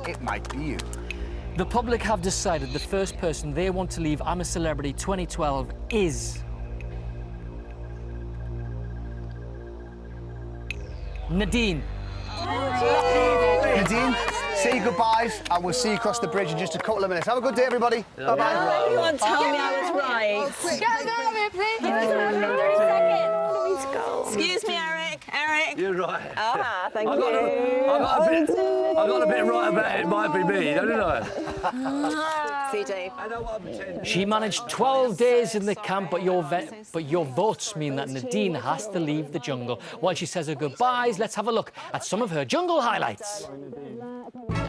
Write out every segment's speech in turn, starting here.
it might be you. The public have decided the first person they want to leave I'm a Celebrity 2012 is... Nadine. Nadine, say your goodbyes, and we'll see you across the bridge in just a couple of minutes. Have a good day, everybody. Bye-bye. Everyone tell me I was right. Get out of here, please. Give us 30 seconds. Excuse me, Eric. Eric. You're right. Ah, thank you. I got a bit right about it might be me, didn't I? See, Dave. I know what I'm pretending. She managed 12 days in the camp, but your votes mean that Nadine has to leave the jungle. While she says her goodbyes, let's have a look at some of her jungle highlights.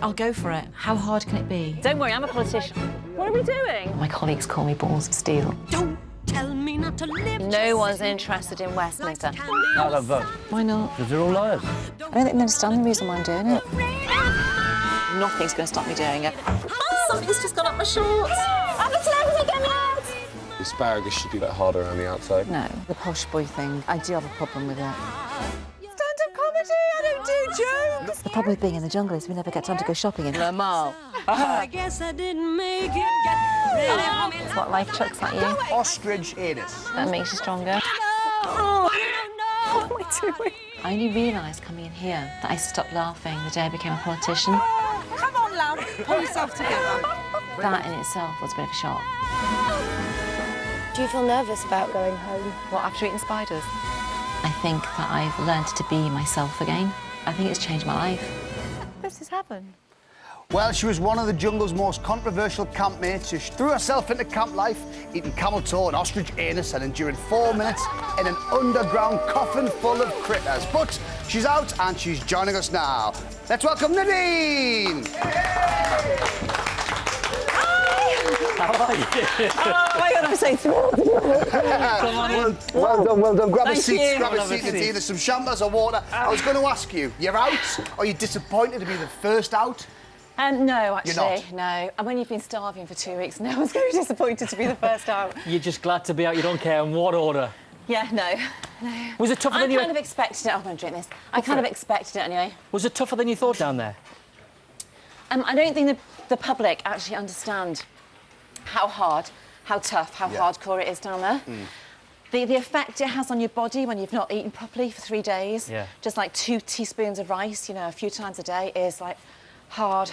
I'll go for it. How hard can it be? Don't worry, I'm a politician. What are we doing? My colleagues call me balls of steel. Don't tell me not to live. No one's interested in Westminster. I don't vote. Why not? Because they're all liars. I don't think they understand the reason why I'm doing it. Nothing's going to stop me doing it. Oh, something's just gone up my shorts. I'm a celebrity, get me out! Asparagus should be a bit harder around the outside. No, the posh boy thing, I do have a problem with it. Stand-up comedy, I don't do jokes. The problem with being in the jungle is we never get time to go shopping in. Lamar. I guess I didn't make it. Get ready for me. What life chucks at you, Ostrich anus. that makes you stronger. Oh, no. What am I doing? I only realised coming in here that I stopped laughing the day I became a politician. Come on, love. Pull yourself together. That in itself was a bit of a shock. Do you feel nervous about going home? What, after eating spiders? I think that I've learned to be myself again. I think it's changed my life. This is heaven. Well, she was one of the jungle's most controversial campmates. She threw herself into camp life, eating camel toe and ostrich anus and enduring 4 minutes in an underground coffin full of critters. But she's out and she's joining us now. Let's welcome Nadine! How are you? Oh my God, I'm so thrilled. Come on in. Well done. Grab a Thank seat, you. grab a seat, Nadine. There's some champers or water. I was going to ask you, you're out? Are you disappointed to be the first out? No, actually, You're not? no. And when you've been starving for 2 weeks, no one's going to be disappointed to be the first out. You're just glad to be out, you don't care in what order. Yeah, no. Was it tougher I than you... kind of expected it. I'm going to drink this. I kind of expected it anyway. Was it tougher than you thought down there? I don't think the public actually understand how hard, how tough, how hardcore it is down there. The effect it has on your body when you've not eaten properly for 3 days, just like 2 teaspoons of rice, you know, a few times a day, is like hard.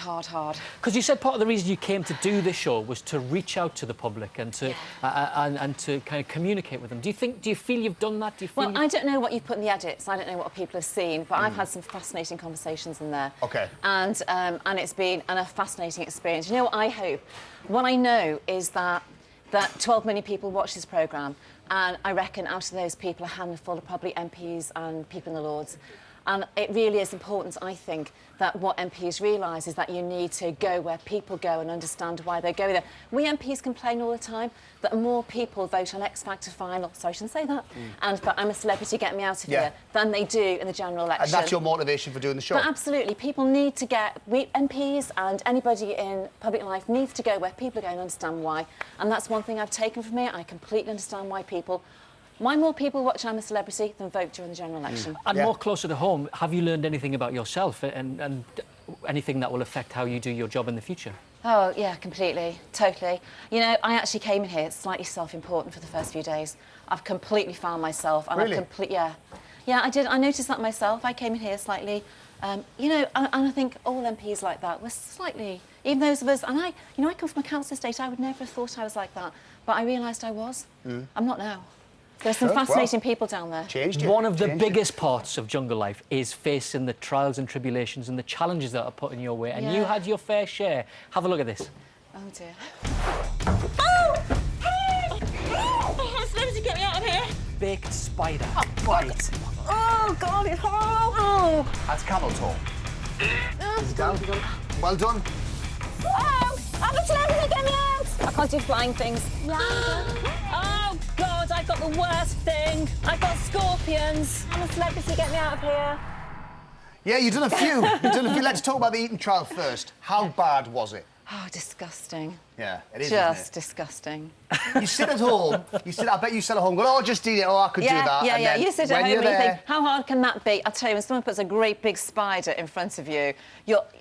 Because you said part of the reason you came to do this show was to reach out to the public and to and to kind of communicate with them. Do you feel you've done that? Do you feel Well, I don't know what you've put in the edits. I don't know what people have seen, but I've had some fascinating conversations in there. Okay. And it's been a fascinating experience. You know what I hope? What I know is that 12 million people watch this programme, and I reckon out of those people, a handful are probably MPs and people in the Lords. And it really is important, I think, that what MPs realise is that you need to go where people go and understand why they go there. We MPs complain all the time that more people vote on X Factor final, sorry, I shouldn't say that, and but I'm a Celebrity, get me out of here, than they do in the general election. And that's your motivation for doing the show? But absolutely, people need to MPs and anybody in public life needs to go where people are going and understand why. And that's one thing I've taken from it. I completely understand why more people watch I'm a Celebrity than vote during the general election. And more closer to home, have you learned anything about yourself and anything that will affect how you do your job in the future? Oh, yeah, completely, totally. You know, I actually came in here slightly self-important for the first few days. I've completely found myself. And really? Yeah, I did. I noticed that myself. I came in here slightly, you know, and I think all MPs like that were slightly, even those of us, and I come from a council estate, I would never have thought I was like that, but I realised I was. I'm not now. There's some fascinating people down there. One of the biggest parts of jungle life is facing the trials and tribulations and the challenges that are put in your way, and you had your fair share. Have a look at this. Oh, dear. Oh! Hey! Oh, Celebrity, get me out of here! Baked spider. Right. Oh, God, it's horrible. Oh. That's camel toe. Is it down? Well done. Oh, I'm a Celebrity, get me out! I can't do flying things. Oh, God, I've got the worst thing. I've got scorpions. I'm a Celebrity, get me out of here. Yeah, you've done a few. Let's talk about the eating trial first. How bad was it? Oh, disgusting. Yeah, it is, Just isn't disgusting. it? You sit at home, I bet you sit at home, go, oh, just eat it, oh, I could do that. Yeah, and yeah. then You sit when at home you're and you there, think, how hard can that be? I'll tell you, when someone puts a great big spider in front of you,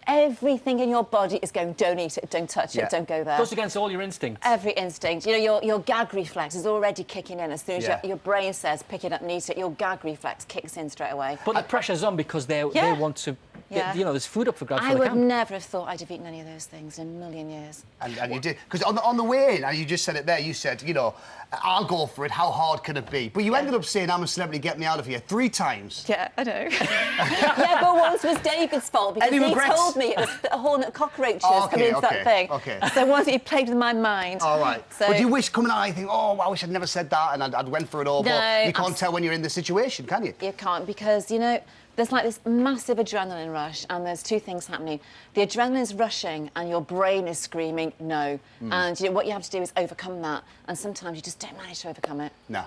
everything in your body is going, don't eat it, don't touch Yeah. it, don't go there. Goes against all your instincts. Every instinct. You know, your gag reflex is already kicking in. As soon as Yeah. your brain says, pick it up and eat it, your gag reflex kicks in straight away. But the pressure's on because they want to, Yeah. you know, there's food up for grabs I for the would camp. never have thought I'd have eaten any of those things in a million years. And you did, because on the way in, and you just said it there, you said, you know, I'll go for it, how hard can it be? But you ended up saying, I'm a celebrity, get me out of here, 3 times. Yeah, I know. Yeah, but once was David's fault because Any he regrets? told me it was the hornet cockroaches Oh, coming into okay, that thing. okay. So once he played with my mind. All right. So, But do you wish coming out, you think, oh, I wish I'd never said that, and I'd went for it all, No, but you can't tell when you're in the situation, can you? You can't because, you know, there's like this massive adrenaline rush and there's 2 things happening. The adrenaline's rushing and your brain is screaming no. And you know, what you have to do is overcome that. And sometimes you just don't manage to overcome it. No.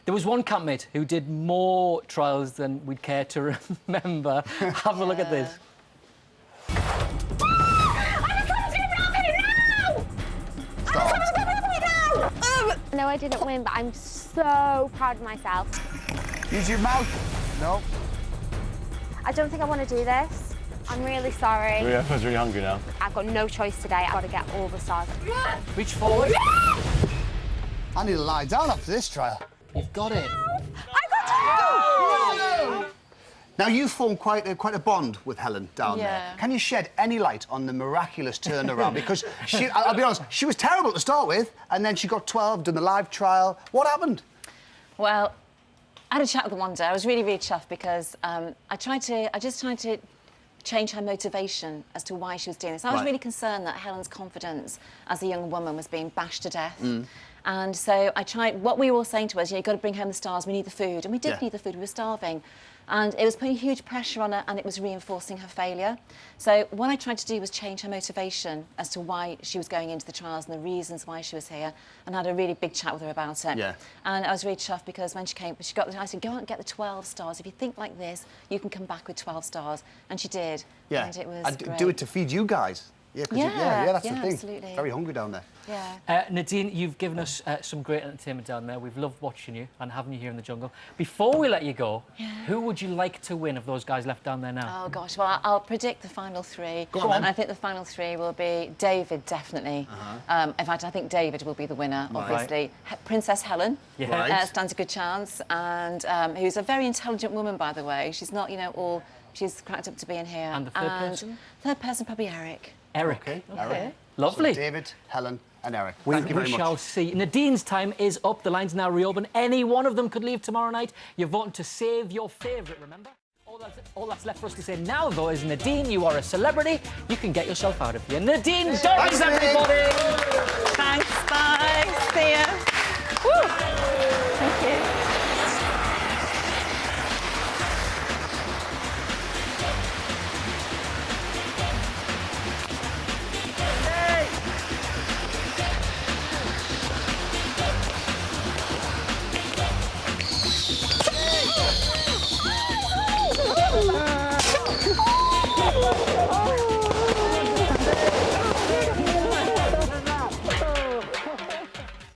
There was one campmate who did more trials than we'd care to remember. Have a look at this. No, I didn't win, but I'm so proud of myself. Use your mouth. No. I don't think I want to do this. I'm really sorry. I was really hungry now. I've got no choice today. I've got to get all the stars. Reach forward. I need to lie down after this trial. You've got it. Now, you formed quite a bond with Helen down there. Yeah. Can you shed any light on the miraculous turnaround? Because I'll be honest, she was terrible to start with, and then she got 12, done the live trial. What happened? Well, I had a chat with her one day. I was really, really chuffed because I just tried to change her motivation as to why she was doing this. I was Right. really concerned that Helen's confidence as a young woman was being bashed to death. And so I tried, what we were all saying to us, you know, you've got to bring home the stars, we need the food. And we did Yeah. need the food, we were starving. And it was putting huge pressure on her and it was reinforcing her failure. So what I tried to do was change her motivation as to why she was going into the trials and the reasons why she was here, and I had a really big chat with her about it. Yeah. And I was really chuffed because when she came, I said, go out and get the 12 stars. If you think like this, you can come back with 12 stars. And she did. Yeah. And it was And great. do it to feed you guys. Yeah, 'cause Yeah, that's the yeah, thing. absolutely. Very hungry down there. Yeah. Nadine, you've given us some great entertainment down there. We've loved watching you and having you here in the jungle. Before we let you go, who would you like to win of those guys left down there now? Oh, gosh. Well, I'll predict the final 3. Go on, then. I think the final 3 will be David, definitely. In fact, I think David will be the winner, obviously. Princess Helen Yeah. Right. stands a good chance, and who's a very intelligent woman, by the way. She's not, you know, all... She's cracked up to being here. And the third person? Third person, probably Eric. Eric. Okay. Okay. Lovely. So David, Helen, and Eric. We Thank you very much. shall see. Nadine's time is up. The line's now reopened. Any one of them could leave tomorrow night. You're voting to save your favourite, remember? All that's left for us to say now, though, is Nadine, you are a celebrity. You can get yourself out of here. Nadine Dorries, Nadine. everybody! Thanks, bye. See ya. Woo.